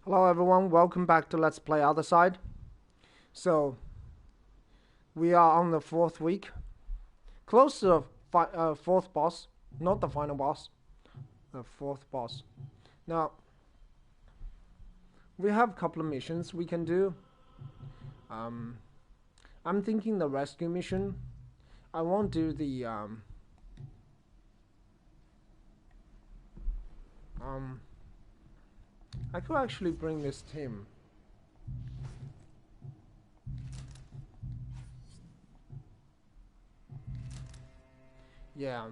Hello everyone, welcome back to Let's Play Othercide. So, we are on the 4th week. Close to the 4th boss. Not the final boss. The 4th boss. Now, we have a couple of missions we can do. I'm thinking the rescue mission. I won't do the I could actually bring this team. Yeah.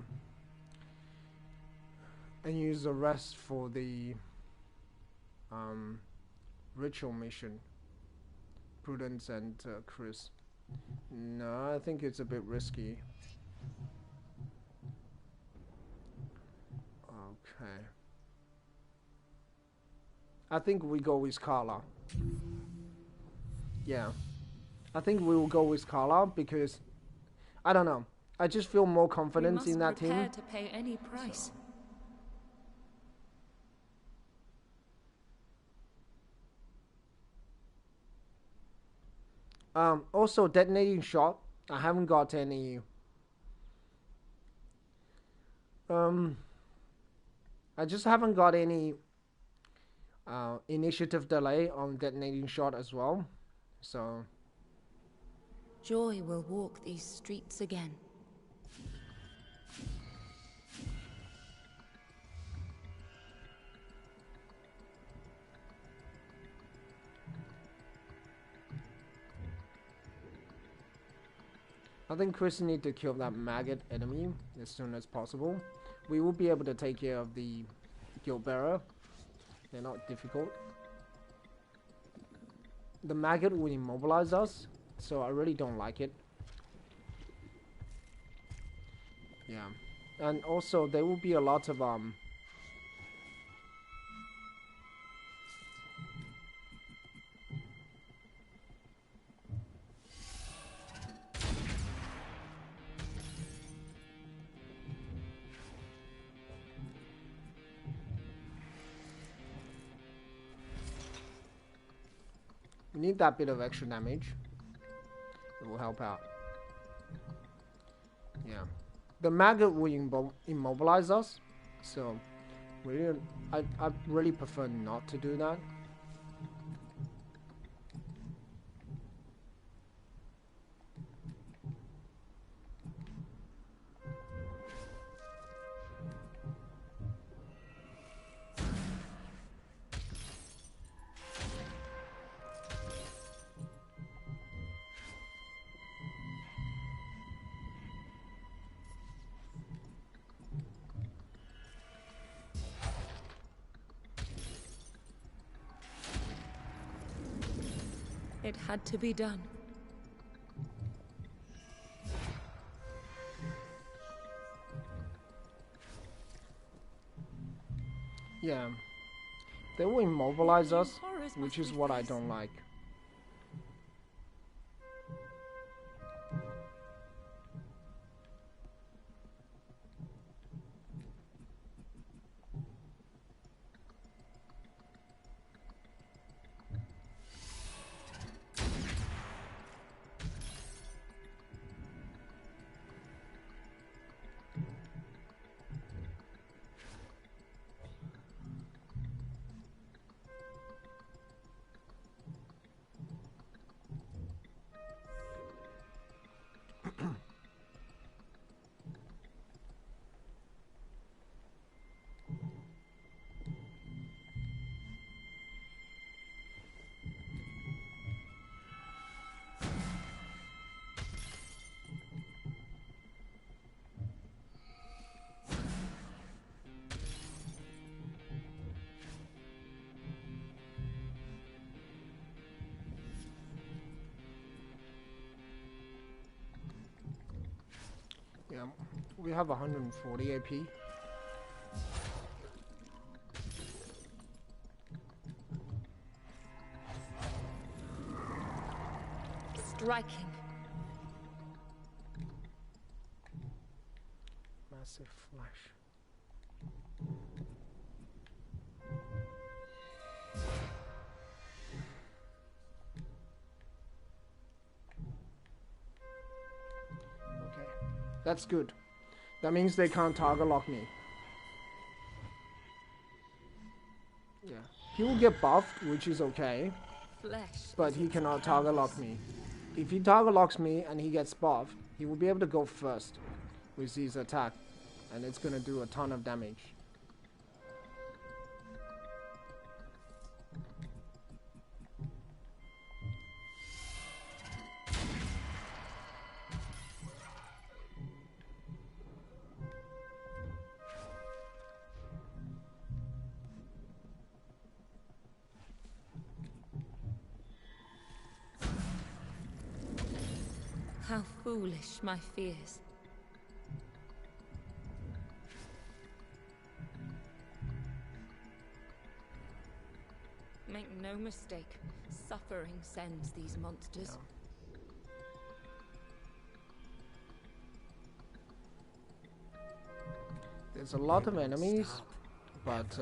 And use the rest for the ritual mission. Prudence and Chris. No, I think it's a bit risky. Okay. I think we go with Carla. Yeah. I think we will go with Carla because I don't know. I just feel more confidence in that team. We must prepare to pay any price. Also, Detonating Shot. I haven't got any. I just haven't got any initiative delay on Detonating Shot as well. So. Joy will walk these streets again. I think Chris need to kill that maggot enemy as soon as possible. We will be able to take care of the guild bearer. They're not difficult. The maggot will immobilize us, so I really don't like it. Yeah, and also there will be a lot of we need that bit of extra damage. It will help out. Yeah. The maggot will immobilize us, so I really prefer not to do that. It had to be done. Yeah. They will immobilize us, which is what I don't like. Yeah, we have 140 AP. Striking. Massive flash. That's good. That means they can't target lock me. Yeah. He will get buffed, which is okay. Flesh But he cannot target lock me. If he target locks me and he gets buffed, he will be able to go first with his attack. And it's gonna do a ton of damage. How foolish my fears. Make no mistake, suffering sends these monsters. There's a lot of enemies, but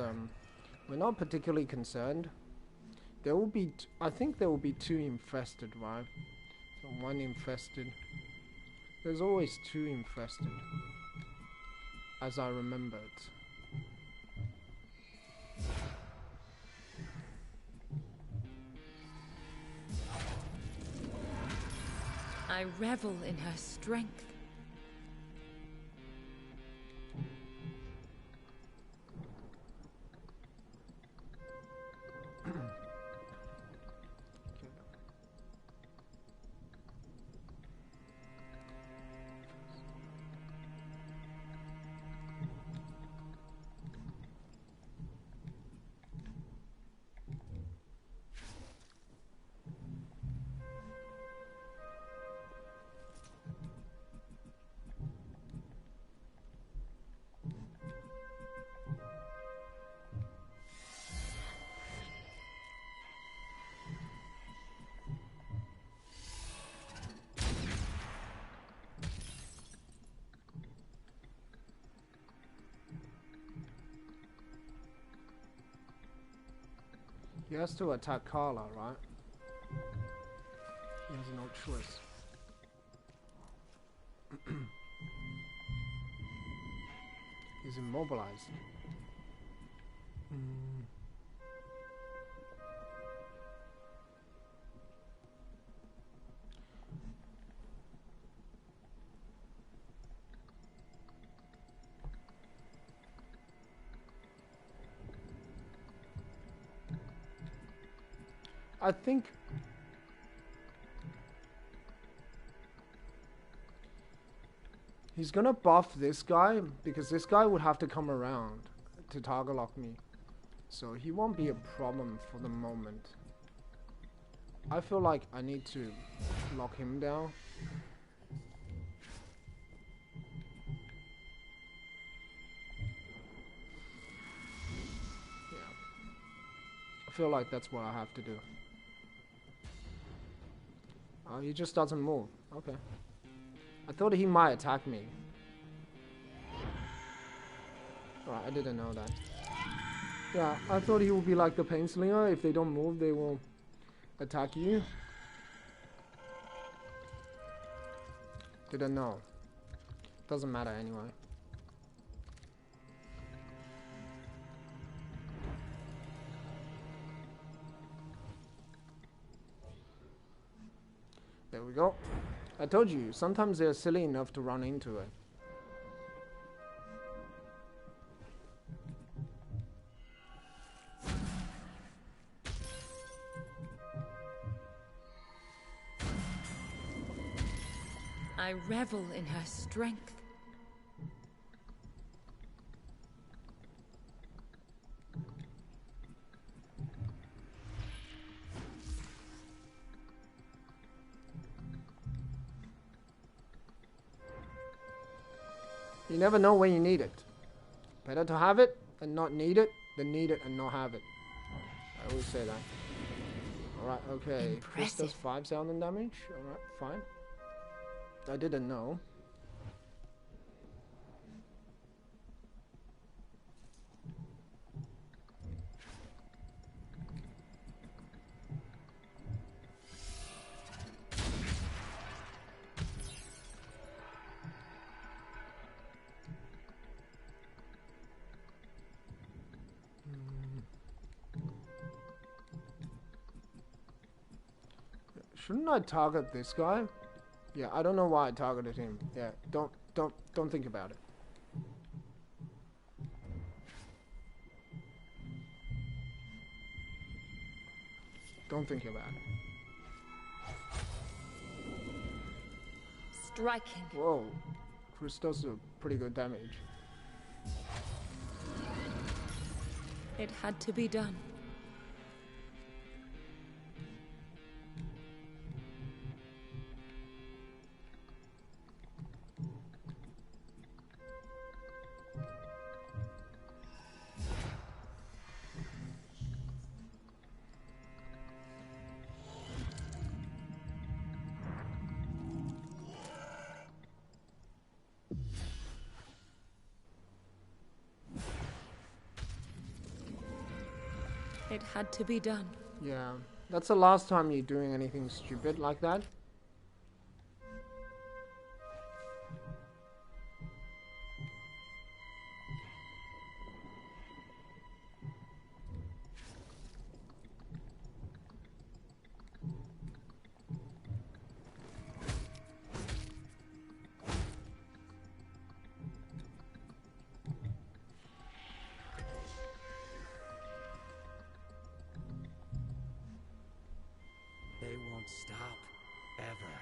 we're not particularly concerned. There will be, I think there will be 2 infested, right? So 1 infested. There's always 2 infested, as I remembered. I revel in her strength. He has to attack Carla, right? He has no choice. He's immobilized. I think he's gonna buff this guy because this guy would have to come around to target lock me, so he won't be a problem for the moment. I feel like I need to lock him down. Yeah, I feel like that's what I have to do. Oh, he just doesn't move. Okay. I thought he might attack me. Alright, I didn't know that. Yeah, I thought he would be like the pain slinger. If they don't move, they will attack you. Didn't know. Doesn't matter anyway. There we go. I told you, sometimes they're silly enough to run into it. I revel in her strength. You never know when you need it. Better to have it and not need it than need it and not have it. I always say that. Alright, okay. This does 5,000 damage. Alright, fine. I didn't know. Shouldn't I target this guy? Yeah, I don't know why I targeted him. Yeah, don't think about it. Don't think about it. Striking. Whoa, Chris does a pretty good damage. It had to be done. It had to be done. Yeah, that's the last time you're doing anything stupid like that. They won't stop, ever.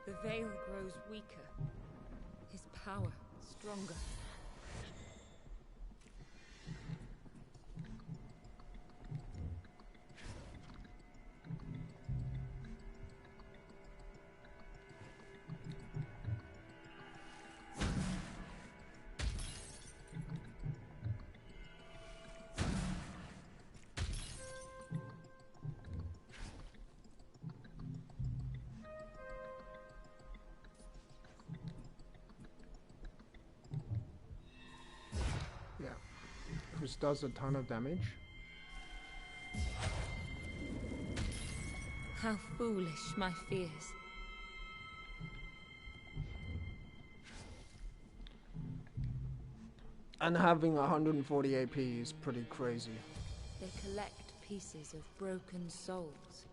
The veil grows weaker. His power stronger. Yeah, Chris does a ton of damage. How foolish my fears. And having 140 AP is pretty crazy. They collect pieces of broken souls.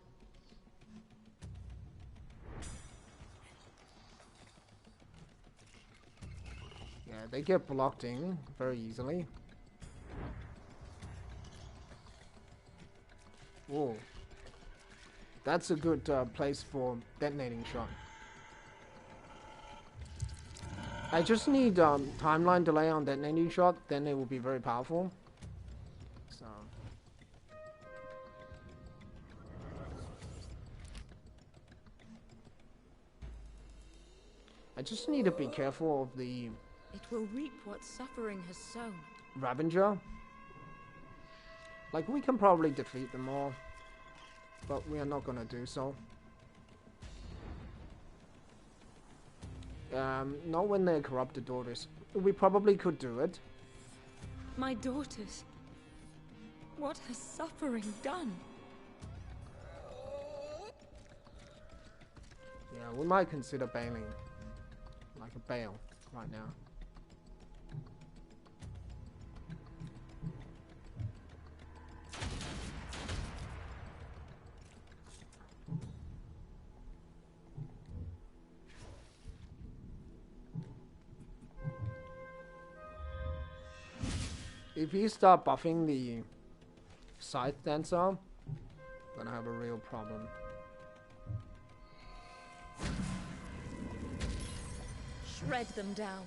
Yeah, they get blocked in very easily. Whoa. That's a good place for Detonating Shot. I just need timeline delay on Detonating Shot, then it will be very powerful. So I just need to be careful of the It will reap what suffering has sown. Ravager. Like, we can probably defeat them all, but we are not gonna do so. Not when they're corrupted daughters. We probably could do it. My daughters. What has suffering done? Yeah, we might consider bailing. Like a bail right now. If you start buffing the Scythe Dancer, then I have a real problem. Shred them down.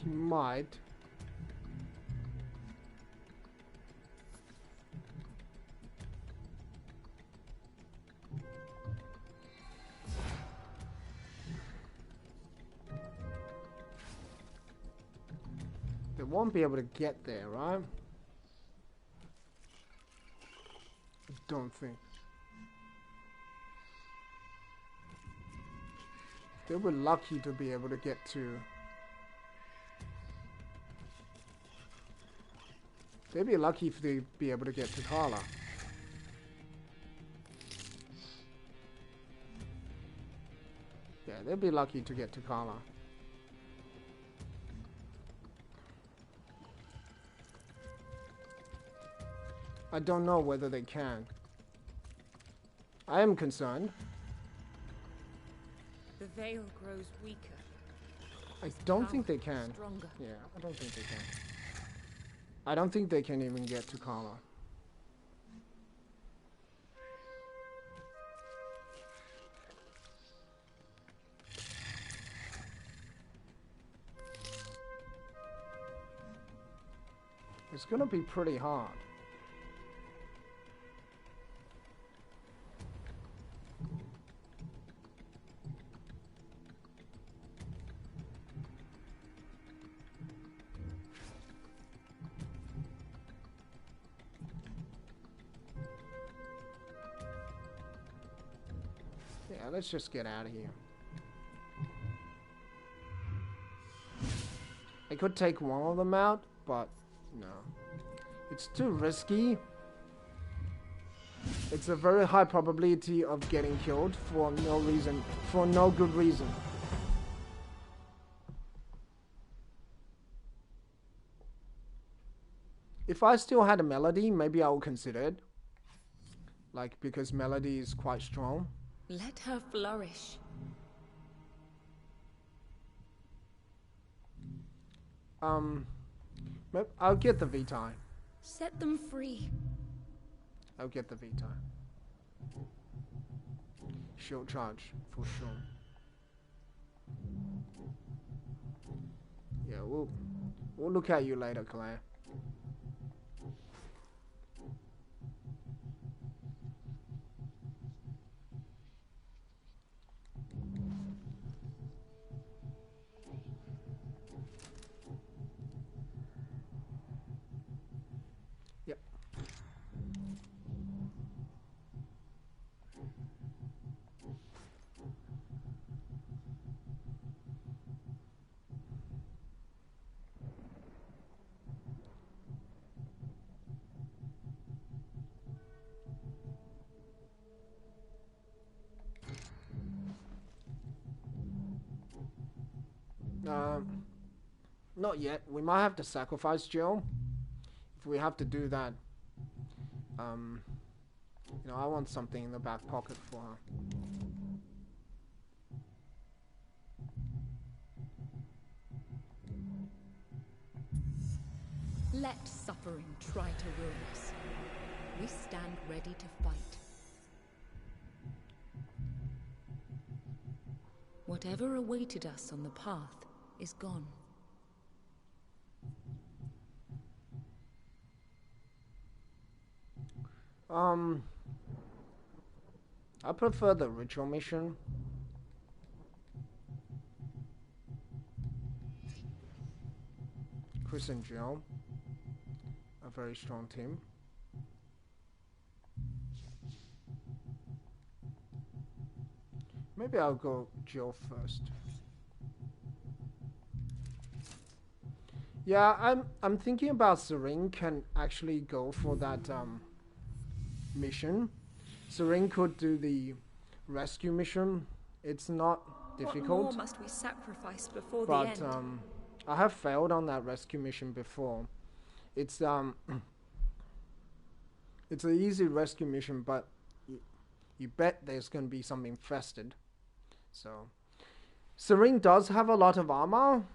He might. They won't be able to get there, right? I don't think. They were lucky to be able to get to... They'd be lucky if they'd be able to get to Carla. Yeah, they'd be lucky to get to Carla. I don't know whether they can. I am concerned. The veil grows weaker. I don't think they can. Stronger. Yeah, I don't think they can. I don't think they can even get to Carla. It's gonna be pretty hard. Yeah, let's just get out of here. I could take one of them out, but no. It's too risky. It's a very high probability of getting killed for no reason, for no good reason. If I still had a Melody, maybe I would consider it. Like, because Melody is quite strong. Let her flourish. I'll get the V-tie. Set them free. I'll get the V-tie. Shield charge, for sure. Yeah, we'll look at you later, Claire. Yep. Not yet. We might have to sacrifice Jill. If we have to do that, you know, I want something in the back pocket for her. Let suffering try to ruin us. We stand ready to fight. Whatever awaited us on the path is gone. I prefer the ritual mission. Chris and Jill, a very strong team. Maybe I'll go Jill first. Yeah, I'm thinking about Serene can actually go for that mission. Serene could do the rescue mission. It's not difficult. What more must we sacrifice before But the end? I have failed on that rescue mission before. It's an easy rescue mission, but you bet there's gonna be something infested. So Serene does have a lot of armor.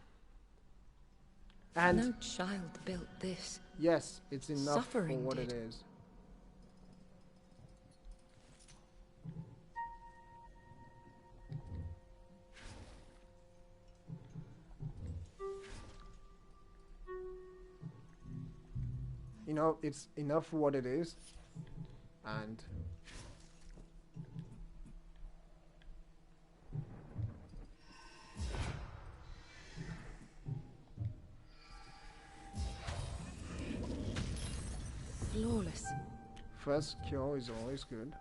And no child built this. yes, it's enough Suffering for what did. it is. You know, it's enough for what it is. And First kill is always good.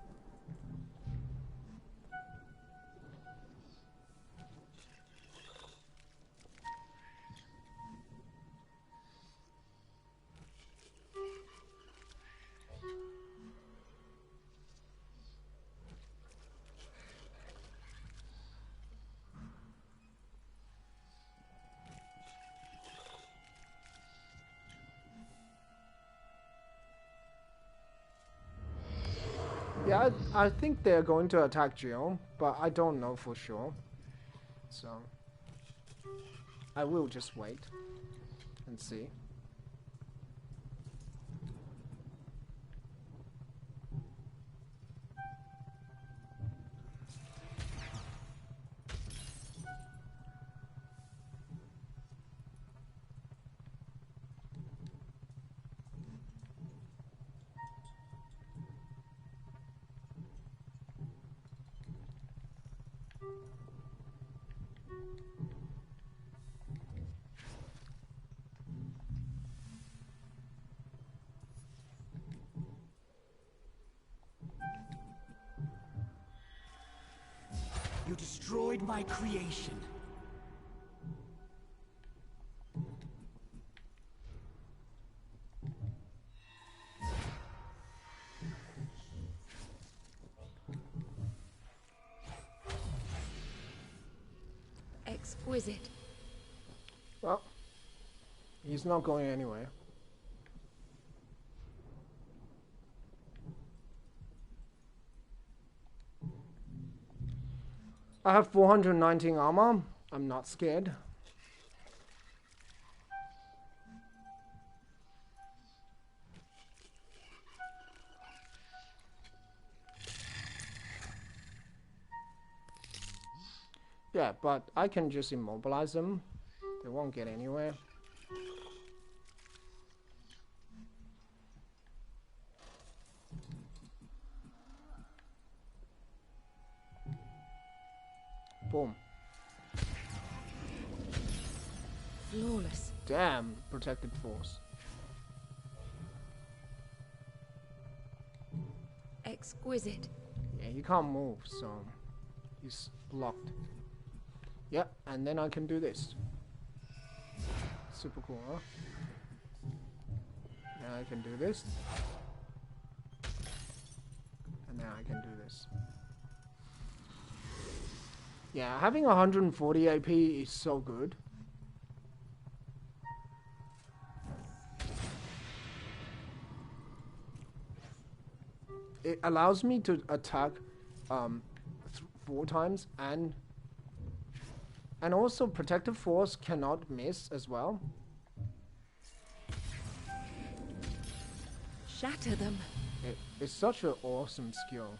Yeah, I think they're going to attack Jill, but I don't know for sure. So I will just wait and see. You destroyed my creation. Exquisite. Well, he's not going anywhere. I have 419 armor. I'm not scared. Yeah, but I can just immobilize them. They won't get anywhere. Boom. Flawless. Damn, protected force. Exquisite. Yeah, he can't move, so he's blocked. Yep, and then I can do this. Super cool, huh? Now I can do this. And now I can do this. Yeah, having 140 AP is so good. It allows me to attack 4 times, and also protective force cannot miss as well. Shatter them. It's such an awesome skill.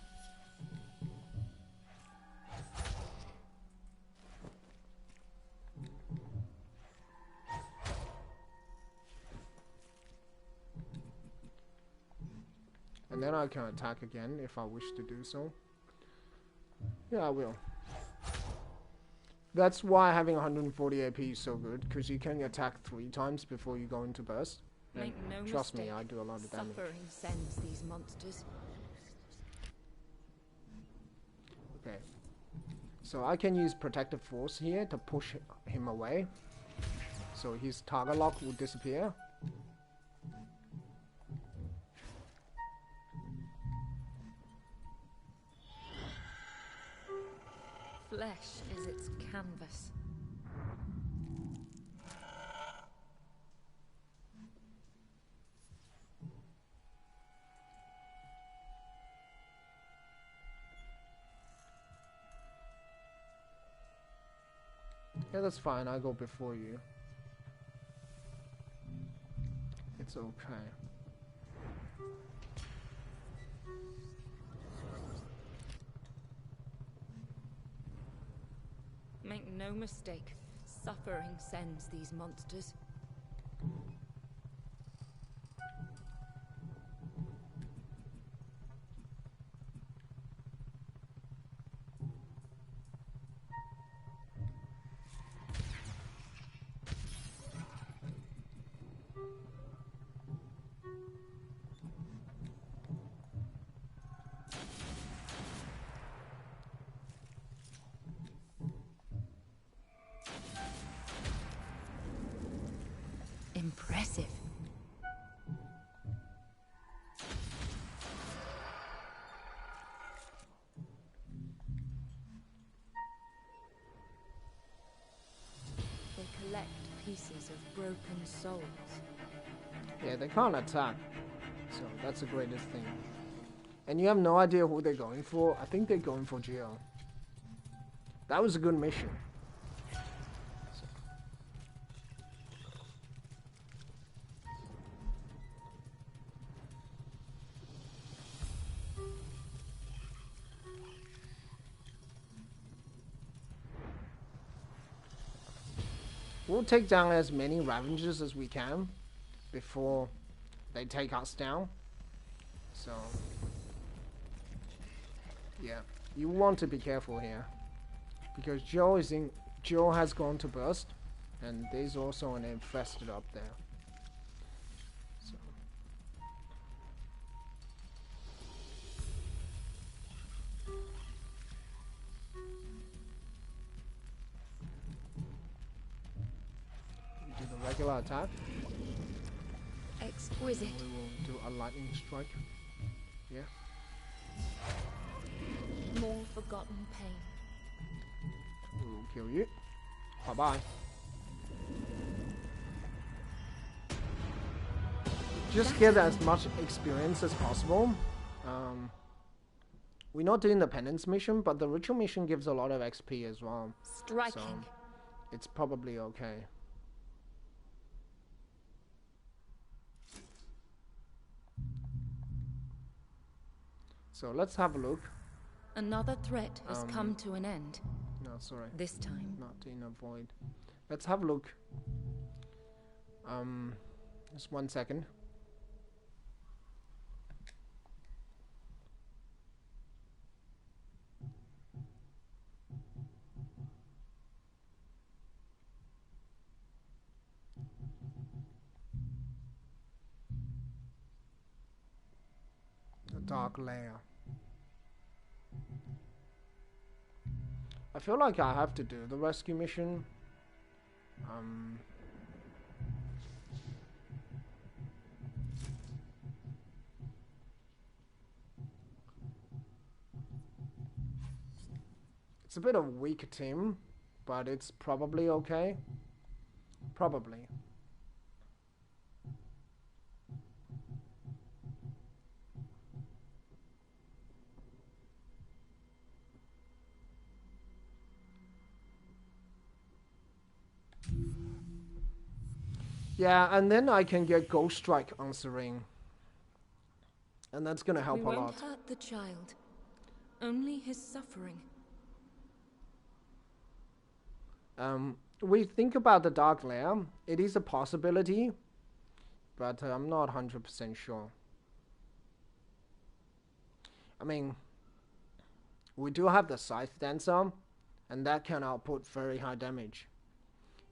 And then I can attack again if I wish to do so. Yeah, I will. That's why having 140 AP is so good, because you can attack 3 times before you go into burst. Make no trust mistake, me, I do a lot of damage. suffering sends these monsters. Okay. So I can use protective force here to push him away. So his target lock will disappear. Flesh is its canvas. Yeah, that's fine. I go before you. It's okay. Make no mistake, suffering sends these monsters. Impressive. They collect pieces of broken souls. Yeah, they can't attack. So that's the greatest thing. And you have no idea who they're going for. I think they're going for Geo. That was a good mission. So. We'll take down as many Ravengers as we can before they take us down. So, yeah, you want to be careful here because Joe has gone to burst, and there's also an infested up there. So. Do the regular attack. Exquisite. We will do a lightning strike. Yeah. More forgotten pain. We will kill you. Bye bye. Just get as much experience as possible. We're not doing the penance mission, but the ritual mission gives a lot of XP as well. Striking. So it's probably okay. So let's have a look. Another threat has come to an end. No, sorry. This time. Not in a void. Let's have a look. Just 1 second. The dark layer. I feel like I have to do the rescue mission. It's a bit of a weak team, but it's probably okay. Probably. Yeah, and then I can get Ghost Strike answering. And that's gonna help a lot. We won't hurt the child. Only his suffering. We think about the dark layer. It is a possibility, but I'm not 100% sure. I mean, we do have the Scythe Dancer, and that can output very high damage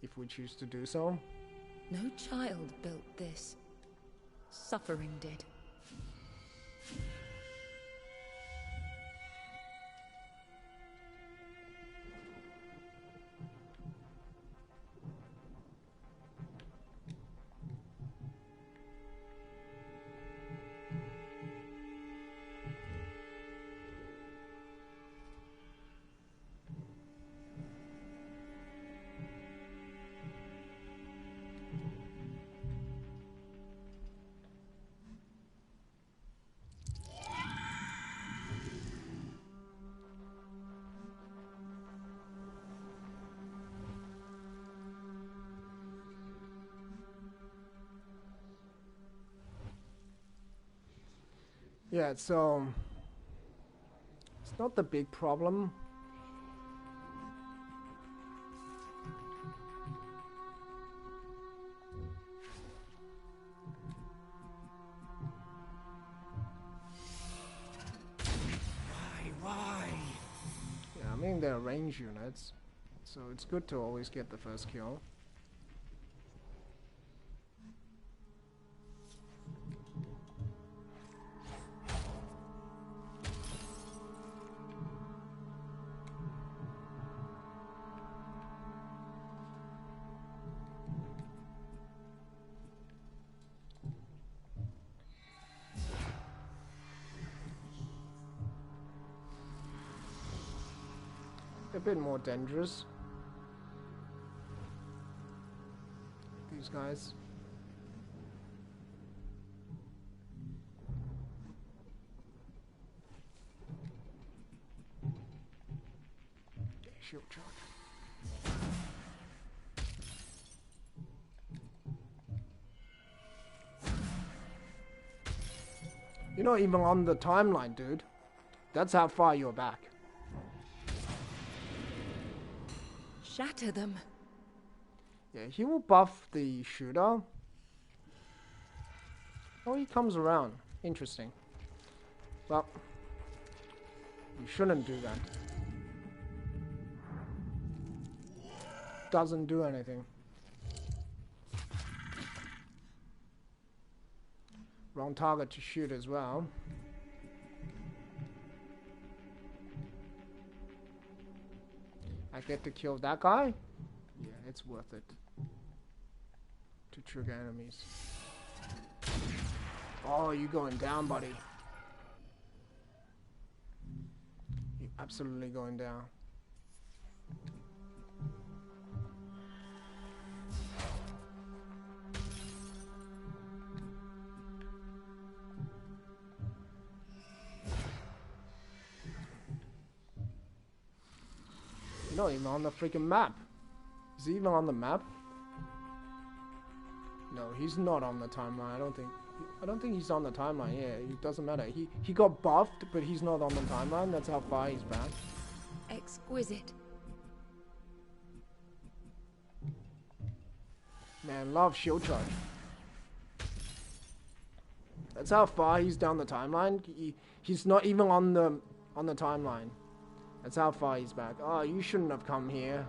if we choose to do so. No child built this. Suffering did. Yeah, so it's not the big problem. Why? Yeah, I mean they're range units, so it's good to always get the first kill. a bit more dangerous. These guys. Okay, shield charge. You're not even on the timeline, dude. That's how far you're back. Shatter them. Yeah, he will buff the shooter. Oh, he comes around. Interesting. Well, you shouldn't do that. Doesn't do anything. Wrong target to shoot as well. I get to kill that guy? Yeah, it's worth it. To trigger enemies. Oh, you going down, buddy. You're absolutely going down. You're not even on the freaking map. Is he even on the map? No, he's not on the timeline. I don't think he's on the timeline. Yeah, it doesn't matter. He got buffed, but he's not on the timeline. That's how far he's back. Exquisite. Man, love shield charge. That's how far he's down the timeline. He's not even on the timeline. That's how far he's back. Oh, you shouldn't have come here.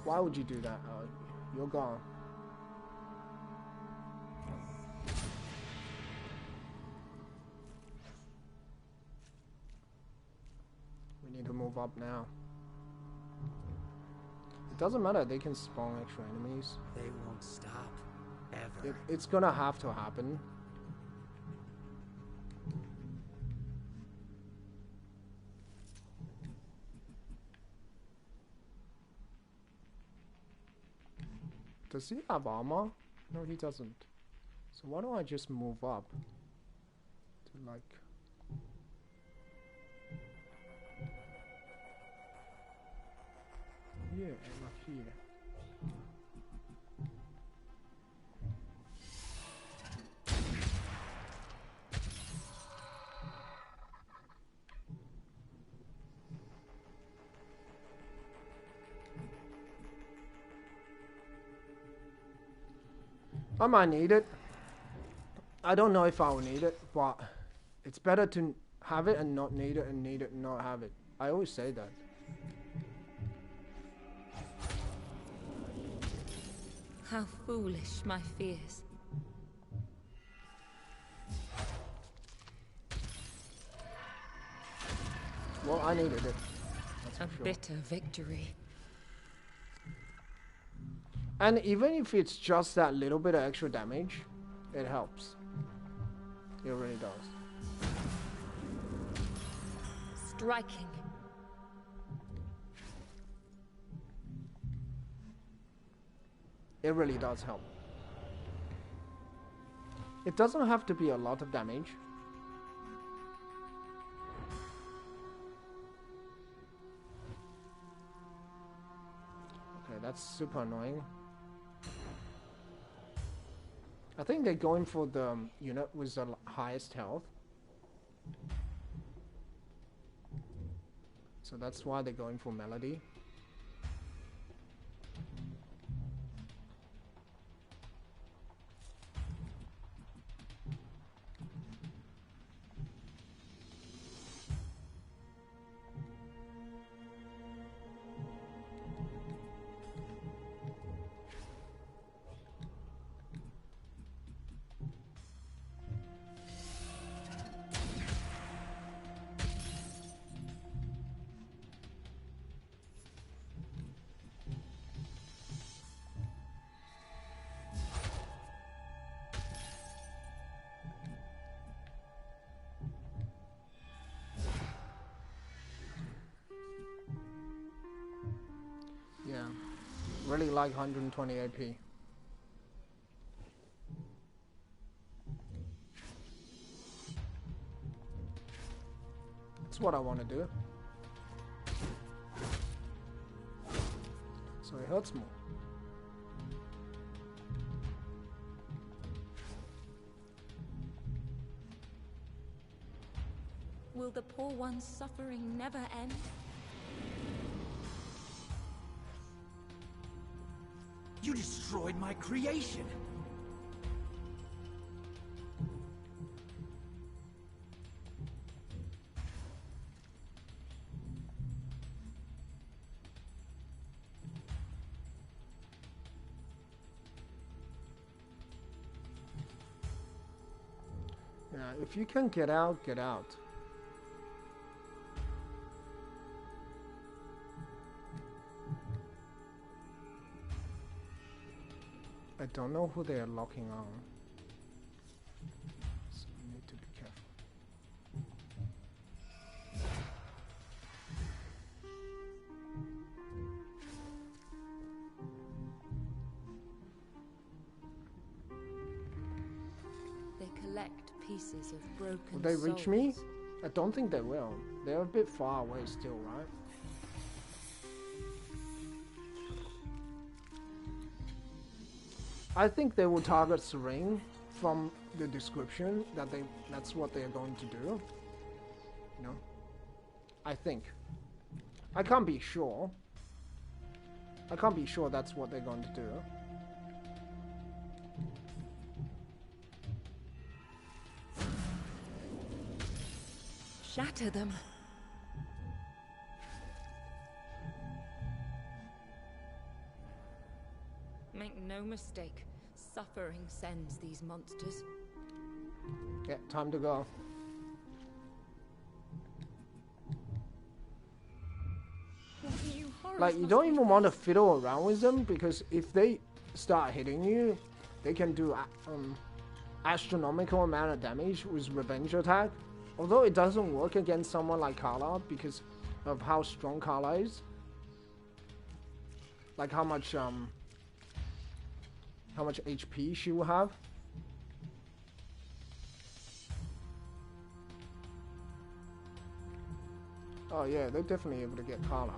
Why would you do that? Oh, you're gone. We need to move up now. It doesn't matter. They can spawn extra enemies. They won't stop. Ever. It's gonna have to happen. Does he have armor? No, he doesn't. So why don't I just move up to like... Yeah, like here. I might need it. I don't know if I will need it, but it's better to have it and not need it, and need it and not have it. I always say that. How foolish my fears. Well, I needed it. A That's for sure. bitter victory. And even if it's just that little bit of extra damage, it helps. It really does. Striking. It really does help. It doesn't have to be a lot of damage. Okay, that's super annoying. I think they're going for the unit with the highest health. So that's why they're going for Melody. really like 120 AP. That's what I want to do. So it hurts more. Will the poor one's suffering never end? You destroyed my creation! Yeah, if you can get out, get out. I don't know who they are locking on. So we need to be careful. They collect pieces of broken Will they reach me? souls. I don't think they will. They're a bit far away still, right? I think they will target Serene from the description that's what they're going to do. You know? I think. I can't be sure. I can't be sure that's what they're going to do. Shatter them. Make no mistake, suffering sends these monsters. Yeah, time to go. Like, you don't even want to fiddle around with them, because if they start hitting you, they can do astronomical amount of damage with revenge attack. Although it doesn't work against someone like Carla because of how strong Carla is. Like how much HP she will have. Oh yeah, they're definitely able to get Carla.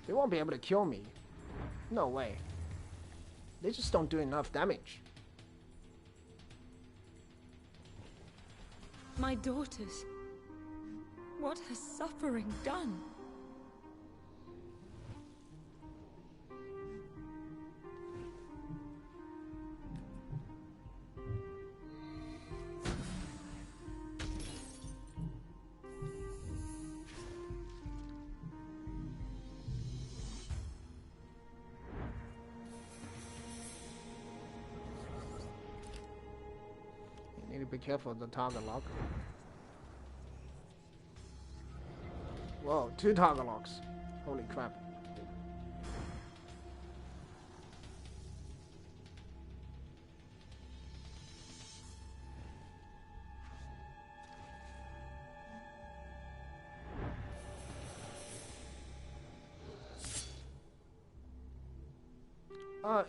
They won't be able to kill me. No way. They just don't do enough damage. My daughters. What has suffering done? You need to be careful of the target lock. Whoa, 2 target locks. Holy crap.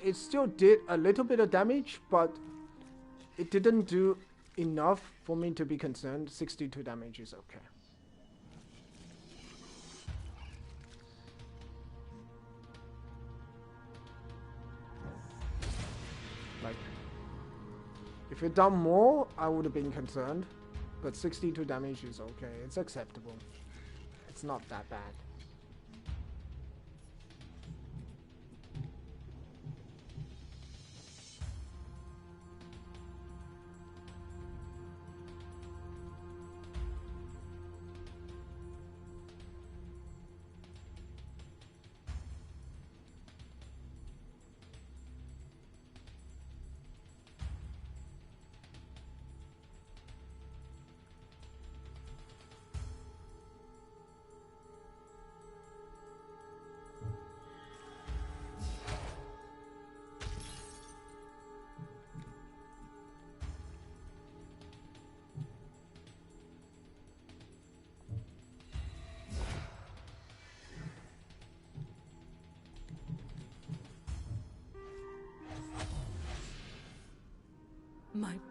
It still did a little bit of damage, but it didn't do enough for me to be concerned. 62 damage is okay. Like, if it done more, I would have been concerned. But 62 damage is okay. It's acceptable. It's not that bad.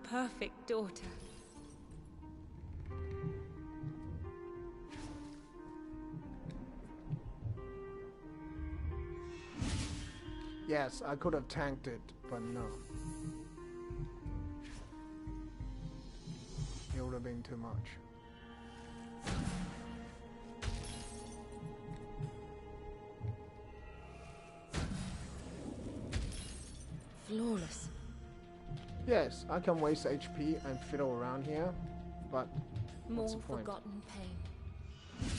perfect daughter. Yes, I could have tanked it, but no. It would have been too much. Flawless. Yes, I can waste HP and fiddle around here, but More what's the point? forgotten pain.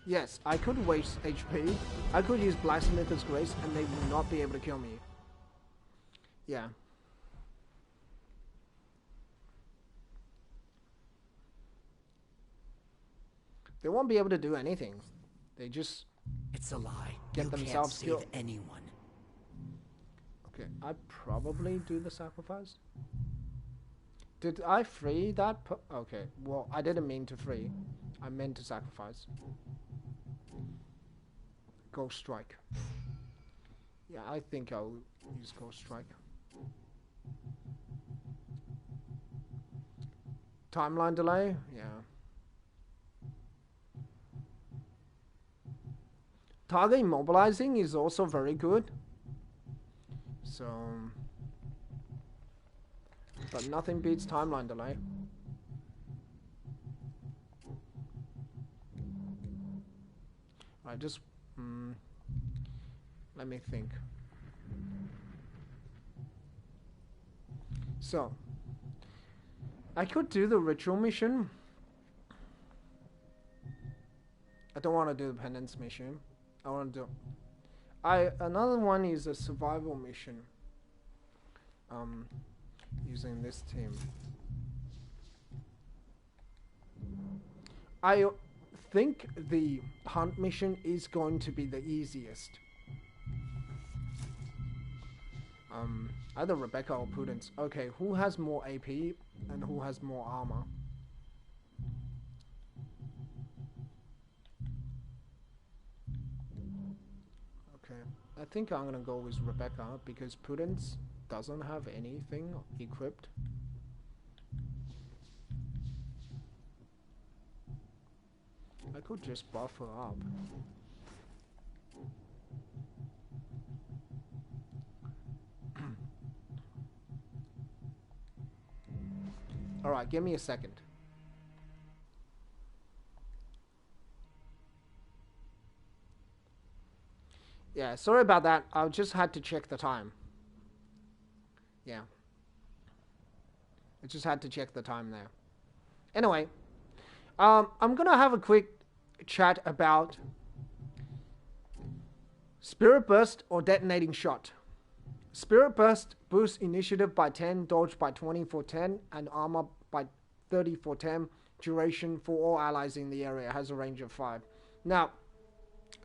Yes, I could waste HP. I could use Blacksmith's Grace and they would not be able to kill me. Yeah. They won't be able to do anything. They just It's a lie. get You themselves can't save killed. anyone. Okay, I'd probably do the sacrifice. Did I free that? Okay, well, I didn't mean to free. I meant to sacrifice. Ghost Strike. Yeah, I think I'll use Ghost Strike. Timeline delay? Yeah. Target immobilizing is also very good. So, but nothing beats timeline delay. I just let me think. So, I could do the ritual mission. I don't want to do the penance mission. I want to do. Another one is a survival mission. Using this team. I think the hunt mission is going to be the easiest. Either Rebecca or Prudence. Okay, who has more AP and who has more armor? Okay, I think I'm gonna go with Rebecca because Prudence doesn't have anything equipped. I could just buff her up. Alright, give me a second. Yeah, sorry about that. I just had to check the time. Yeah. I just had to check the time there. Anyway, I'm gonna have a quick chat about Spirit Burst or Detonating Shot. Spirit Burst boosts initiative by 10, dodge by 20 for 10, and armor by 30 for 10. Duration for all allies in the area has a range of 5. Now,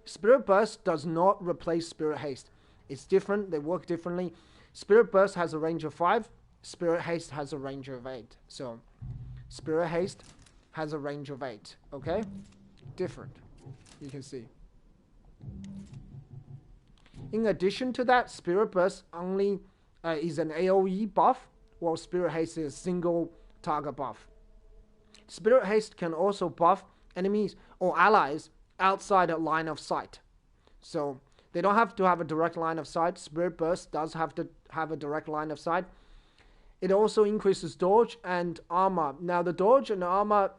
Spirit Burst does not replace Spirit Haste. It's different, they work differently. Spirit Burst has a range of 5, Spirit Haste has a range of 8. So, Spirit Haste has a range of 8, okay? Different, you can see. In addition to that, Spirit Burst only is an AoE buff, while Spirit Haste is a single target buff. Spirit Haste can also buff enemies or allies outside a line of sight. So, they don't have to have a direct line of sight. Spirit Burst does have to have a direct line of sight. It also increases dodge and armor. Now, the dodge and armor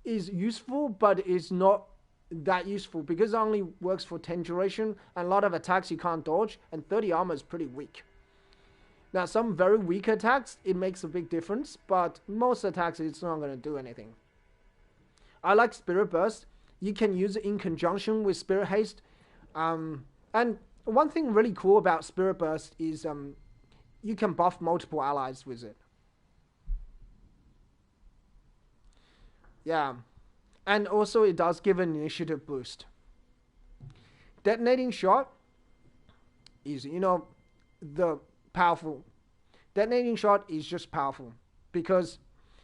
is useful, but it's not that useful because it only works for 10 duration, and a lot of attacks you can't dodge, and 30 armor is pretty weak. Now, some very weak attacks, it makes a big difference, but most attacks, it's not going to do anything. I like Spirit Burst. You can use it in conjunction with Spirit Haste. And one thing really cool about Spirit Burst is you can buff multiple allies with it. Yeah. And also it does give an initiative boost. Detonating Shot is, the powerful. Detonating Shot is just powerful because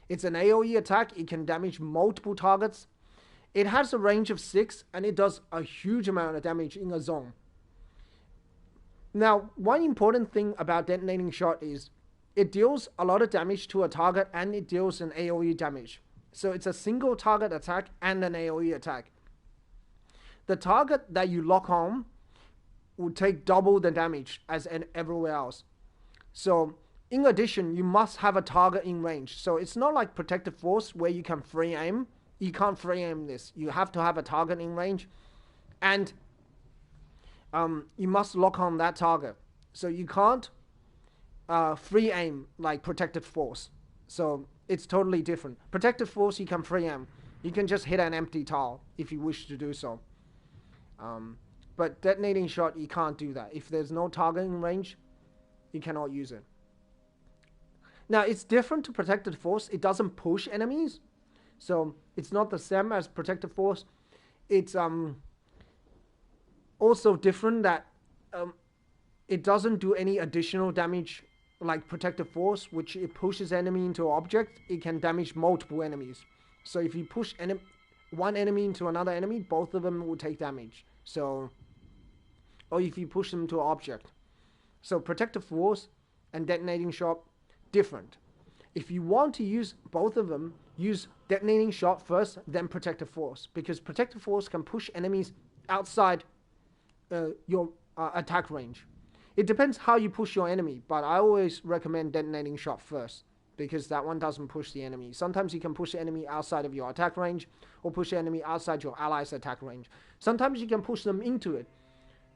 it's an AoE attack. It can damage multiple targets. It has a range of 6 and it does a huge amount of damage in a zone. Now, one important thing about Detonating Shot is it deals a lot of damage to a target and it deals an AoE damage. So it's a single target attack and an AoE attack. The target that you lock on will take double the damage as everywhere else. So in addition, you must have a target in range. So it's not like Protective Force where you can free aim. You can't free aim this. You have to have a target in range. And you must lock on that target. So you can't free aim like Protective Force. So it's totally different. Protective Force, you can free aim. You can just hit an empty tile if you wish to do so. But Detonating Shot, you can't do that. If there's no target in range, you cannot use it. Now, it's different to Protective Force. It doesn't push enemies. So it's not the same as Protective Force. It's also different that it doesn't do any additional damage like Protective Force, which it pushes enemy into an object. It can damage multiple enemies. So if you push one enemy into another enemy, both of them will take damage. So, or if you push them to an object. So Protective Force and Detonating Shot, different. If you want to use both of them, use Detonating Shot first, then Protective Force. Because Protective Force can push enemies outside your attack range. It depends how you push your enemy, but I always recommend Detonating Shot first, because that one doesn't push the enemy. Sometimes you can push the enemy outside of your attack range, or push the enemy outside your allies' attack range. Sometimes you can push them into it,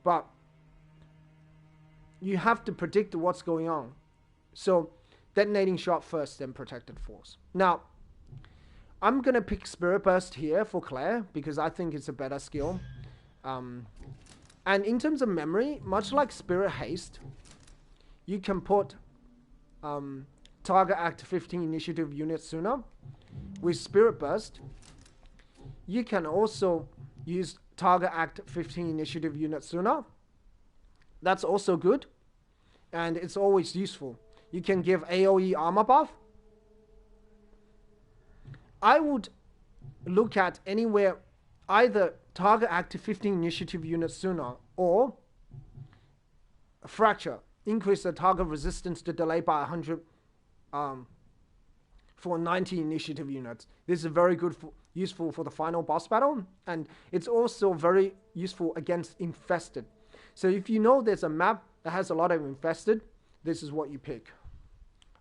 but you have to predict what's going on. So Detonating Shot first, then Protective Force. Now, I'm going to pick Spirit Burst here for Claire, because I think it's a better skill. And in terms of memory, much like Spirit Haste, you can put target Act 15 initiative units sooner. With Spirit Burst, you can also use target Act 15 initiative units sooner. That's also good, and it's always useful. You can give AoE armor buff. I would look at anywhere either target Act 15 initiative units sooner or Fracture. Increase the target resistance to delay by 100 for 90 initiative units. This is very good, useful for the final boss battle, and it's also very useful against infested. So if you know there's a map that has a lot of infested, this is what you pick.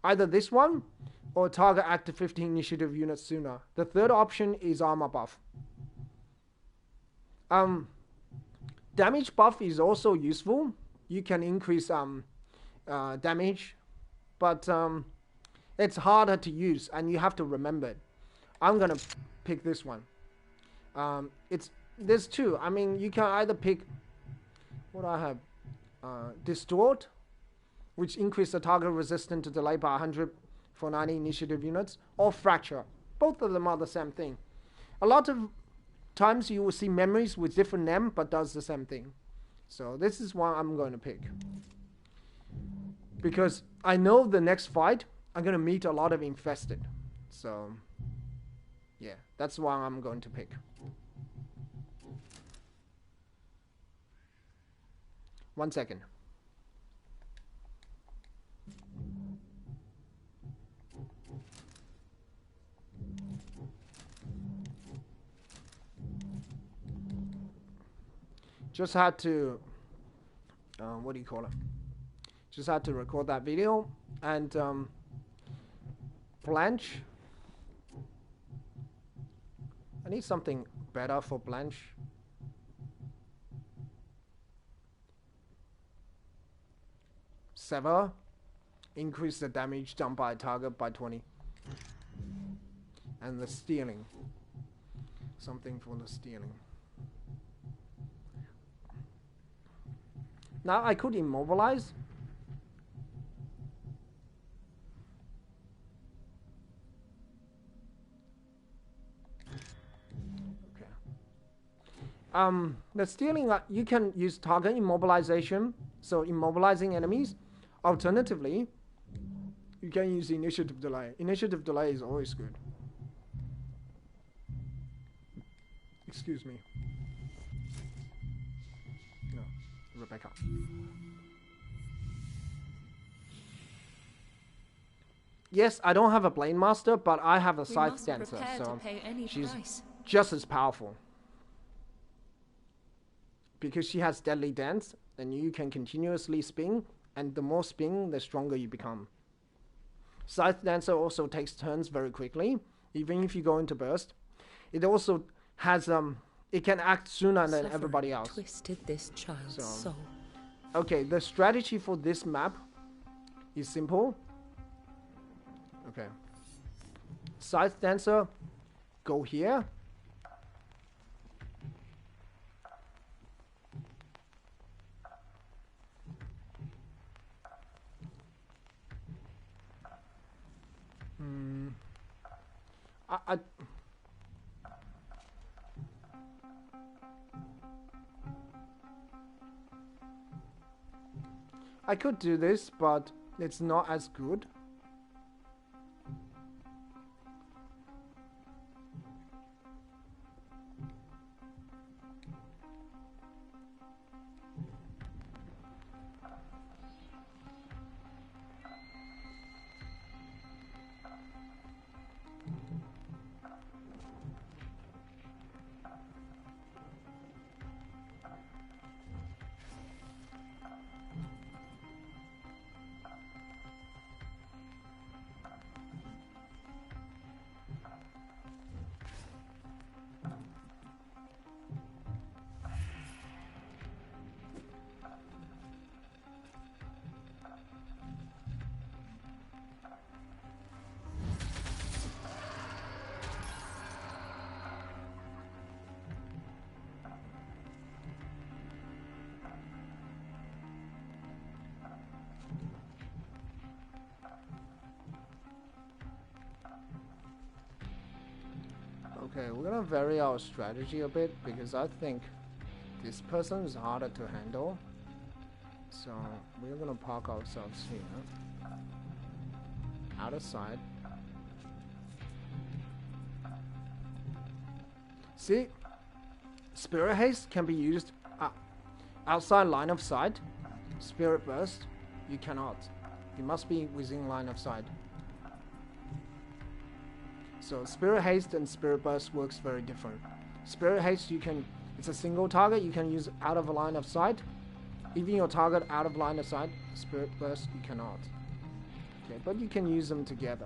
Either this one or target active 15 initiative units sooner. The third option is armor buff. Damage buff is also useful. You can increase damage, but it's harder to use and you have to remember it. I'm gonna pick this one. There's two. I mean, you can either pick what I have, Distort, which increase the target resistance to delay by 100 for 90 initiative units, or Fracture. Both of them are the same thing. A lot of times you will see memories with different name, but does the same thing. So this is one I'm going to pick. Because I know the next fight, I'm going to meet a lot of infested. So, yeah, that's one I'm going to pick. One second. Just had to, what do you call it? Just had to record that video. And Blanche. I need something better for Blanche. Sever. Increase the damage done by a target by 20. And the stealing. Something for the stealing. Now I could immobilize. Okay. The stealing, you can use target immobilization, so immobilizing enemies. Alternatively, you can use initiative delay. Initiative delay is always good. Excuse me. No, Rebecca. Yes, I don't have a Blade Master, but I have a We Scythe must Dancer, prepare to so pay any she's price. just as powerful. Because she has Deadly Dance, and you can continuously spin, and the more spin, the stronger you become. Scythe Dancer also takes turns very quickly, even if you go into burst. It also has it can act sooner than everybody else. Twisted this child's So, soul. okay, the strategy for this map is simple. Okay. Scythe Dancer, go here. I I could do this, but it's not as good. Okay, we're gonna vary our strategy a bit because I think this person is harder to handle. So we're gonna park ourselves here. Out of sight. See? Spirit Haste can be used outside line of sight. Spirit Burst, you cannot. You must be within line of sight. So Spirit Haste and Spirit Burst works very different. Spirit Haste, it's a single target, you can use out of a line of sight. Even your target out of line of sight, Spirit Burst, you cannot. Okay, but you can use them together.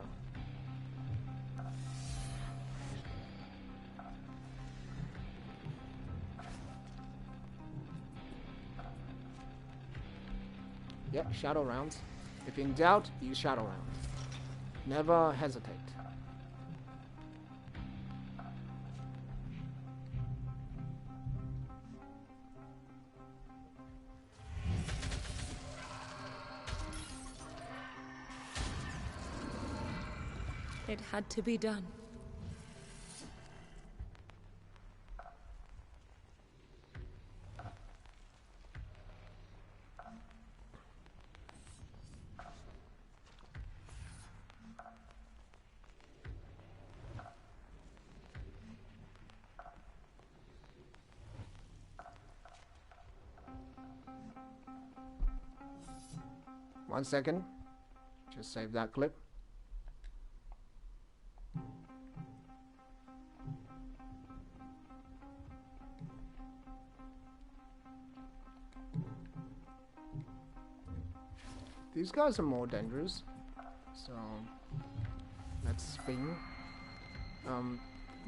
Yep, Shadow Rounds. If in doubt, use Shadow Rounds. Never hesitate. It had to be done. One second. Just save that clip. These guys are more dangerous. So let's spin.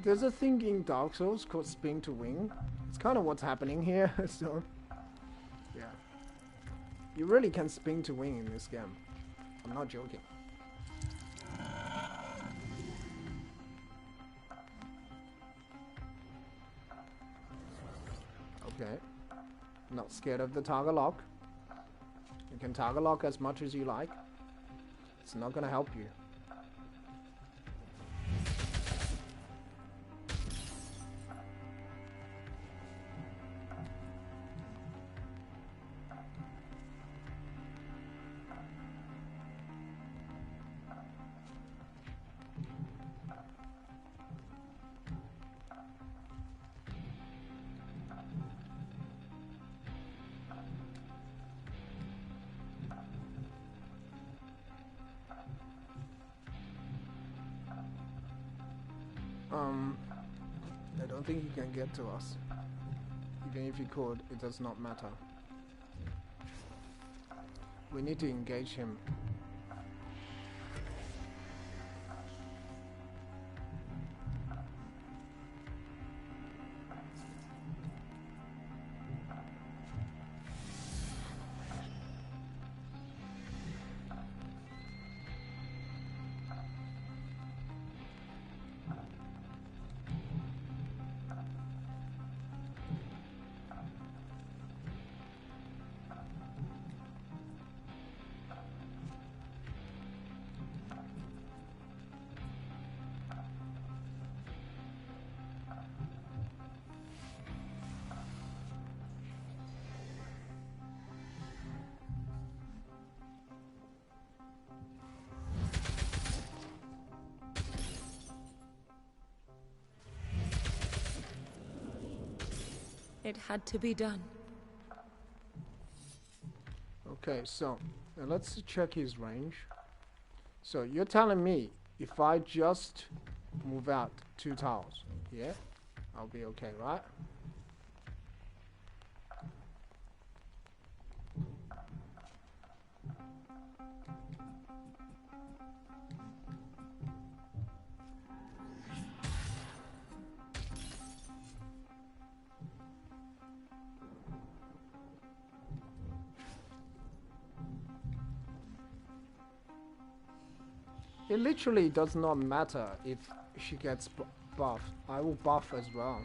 There's a thing in Dark Souls called spin to win. It's kind of what's happening here. So yeah. You really can spin to win in this game. I'm not joking. Okay. Not scared of the target lock. You can target lock as much as you like. It's not gonna help you. I don't think he can get to us. Even if he could, it does not matter. We need to engage him. It had to be done. Okay, so now let's check his range. So you're telling me if I just move out 2 tiles, yeah, I'll be okay, right? It literally does not matter if she gets buffed. I will buff as well.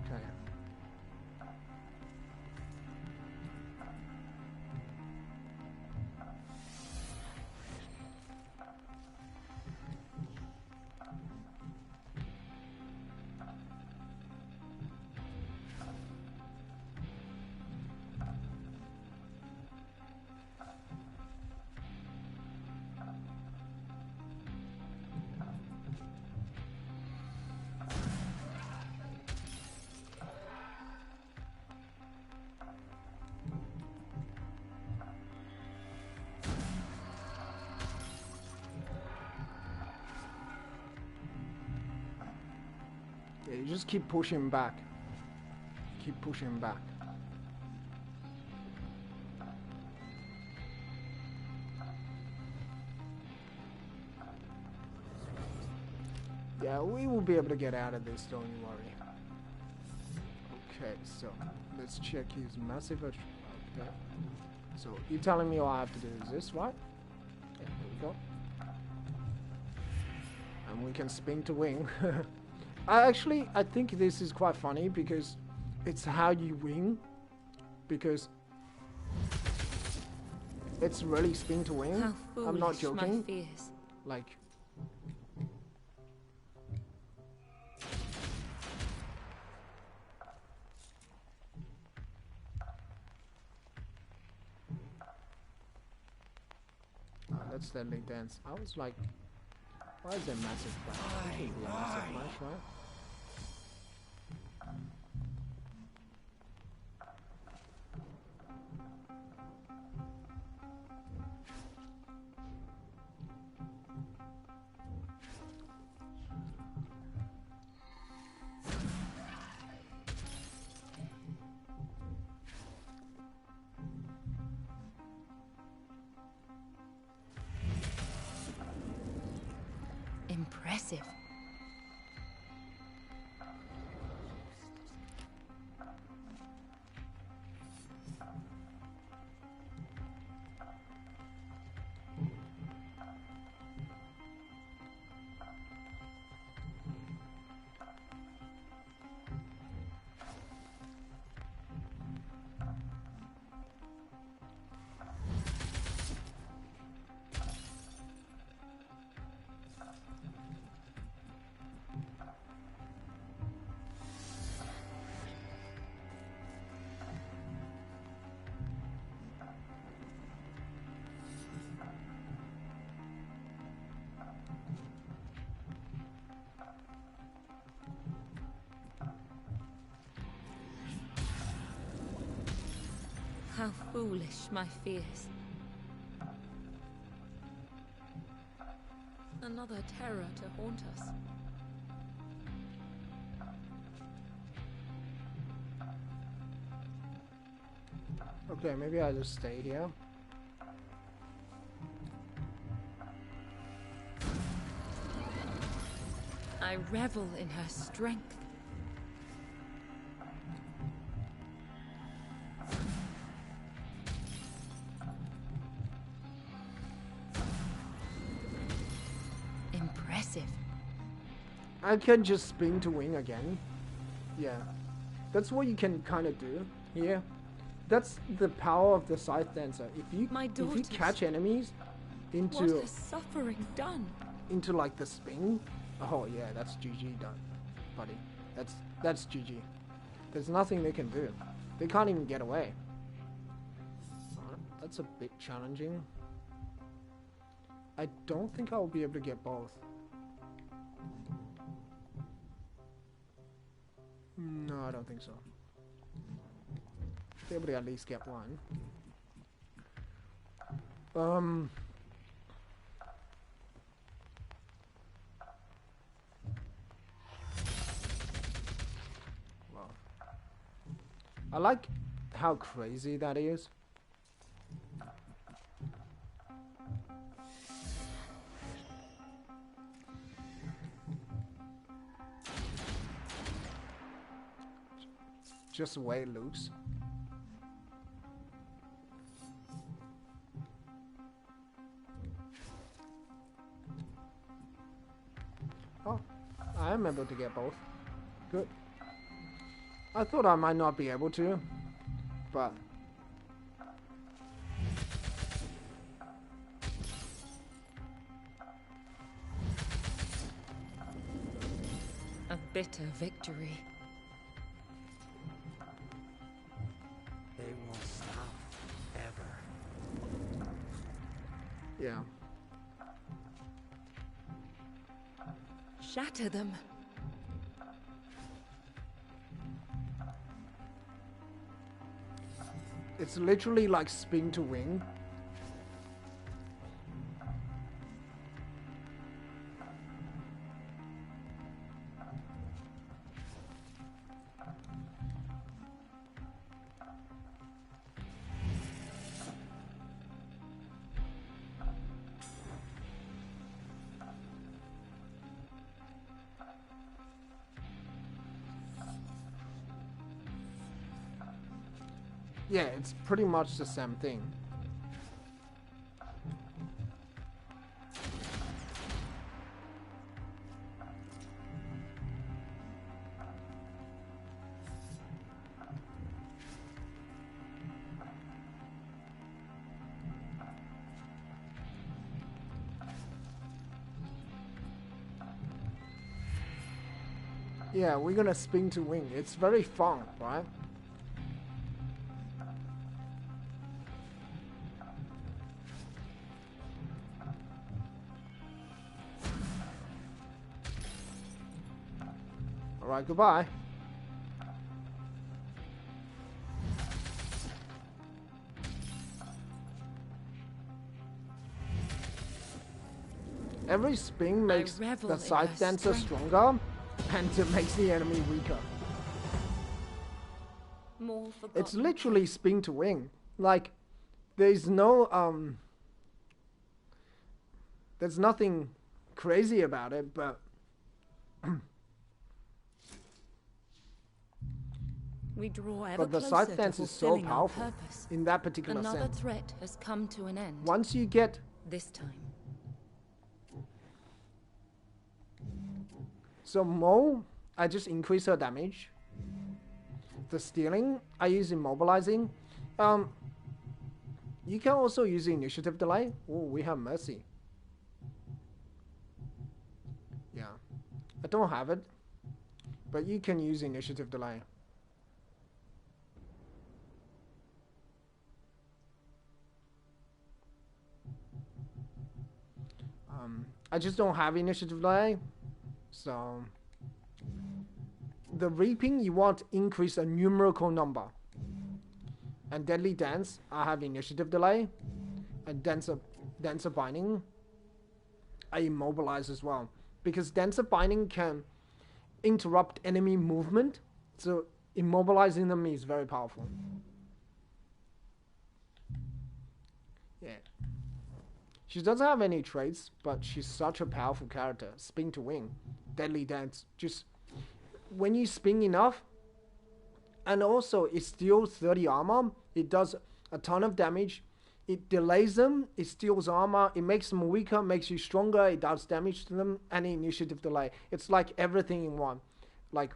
Okay. Yeah, you just keep pushing back. Keep pushing back. Yeah, we will be able to get out of this, don't you worry. Okay, so let's check his massive. Okay. So you're telling me all I have to do is this, right? Yeah, there we go. And we can spin to wing. I think this is quite funny because it's how you win. Because it's really spin to win. How I'm not foolish joking. my fears. Like, let's deadly dance. I was like, why is there massive flash? There should be a massive flash, right? Impressive. How foolish my fears. Another terror to haunt us. Okay, maybe I just stay here. I revel in her strength. Impressive. I can just spin to wing again. Yeah, that's what you can kind of do here. That's the power of the scythe dancer. If you catch enemies into what has suffering done? Into like the spin, oh yeah, that's GG done, buddy. That's GG. There's nothing they can do. They can't even get away. That's a bit challenging. I don't think I'll be able to get both. No, I don't think so. Be able to at least get one. Well, I like how crazy that is. Just the way it looks. Oh, I am able to get both. Good. I thought I might not be able to, but... A bitter victory. They won't stop, ever. Yeah. Shatter them. It's literally like spin to wing. Yeah, it's pretty much the same thing. Yeah, we're gonna spin to wing. It's very fun, right? Alright, goodbye. Every spin makes the scythe dancer stronger, and it makes the enemy weaker. It's literally spin to wing. Like, there's no, there's nothing crazy about it, but... We draw ever but the closer scythe dance to is so fulfilling our powerful purpose. in that particular Another sense. threat has come to an end. Once you get... This time. So Mo, I just increase her damage. The stealing, I use immobilizing. You can also use initiative delay. Oh, we have mercy. Yeah. I don't have it. But you can use initiative delay. I just don't have initiative delay. So the reaping, you want increase a numerical number. and Deadly Dance have initiative delay, and Dancer Binding are immobilized as well, because Dancer Binding can interrupt enemy movement, so immobilizing them is very powerful. Yeah. She doesn't have any traits, but she's such a powerful character. Spin to win. Deadly Dance. Just when you spin enough, and also it steals 30 armor, it does a ton of damage, it delays them, it steals armor, it makes them weaker, makes you stronger, it does damage to them, and initiative delay. It's like everything in one. Like,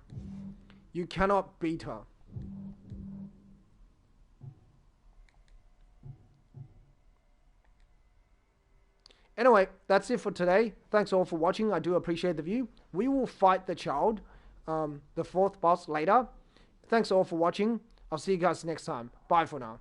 you cannot beat her. Anyway, that's it for today. Thanks all for watching. I do appreciate the view. We will fight the child, the fourth boss, later. Thanks all for watching. I'll see you guys next time. Bye for now.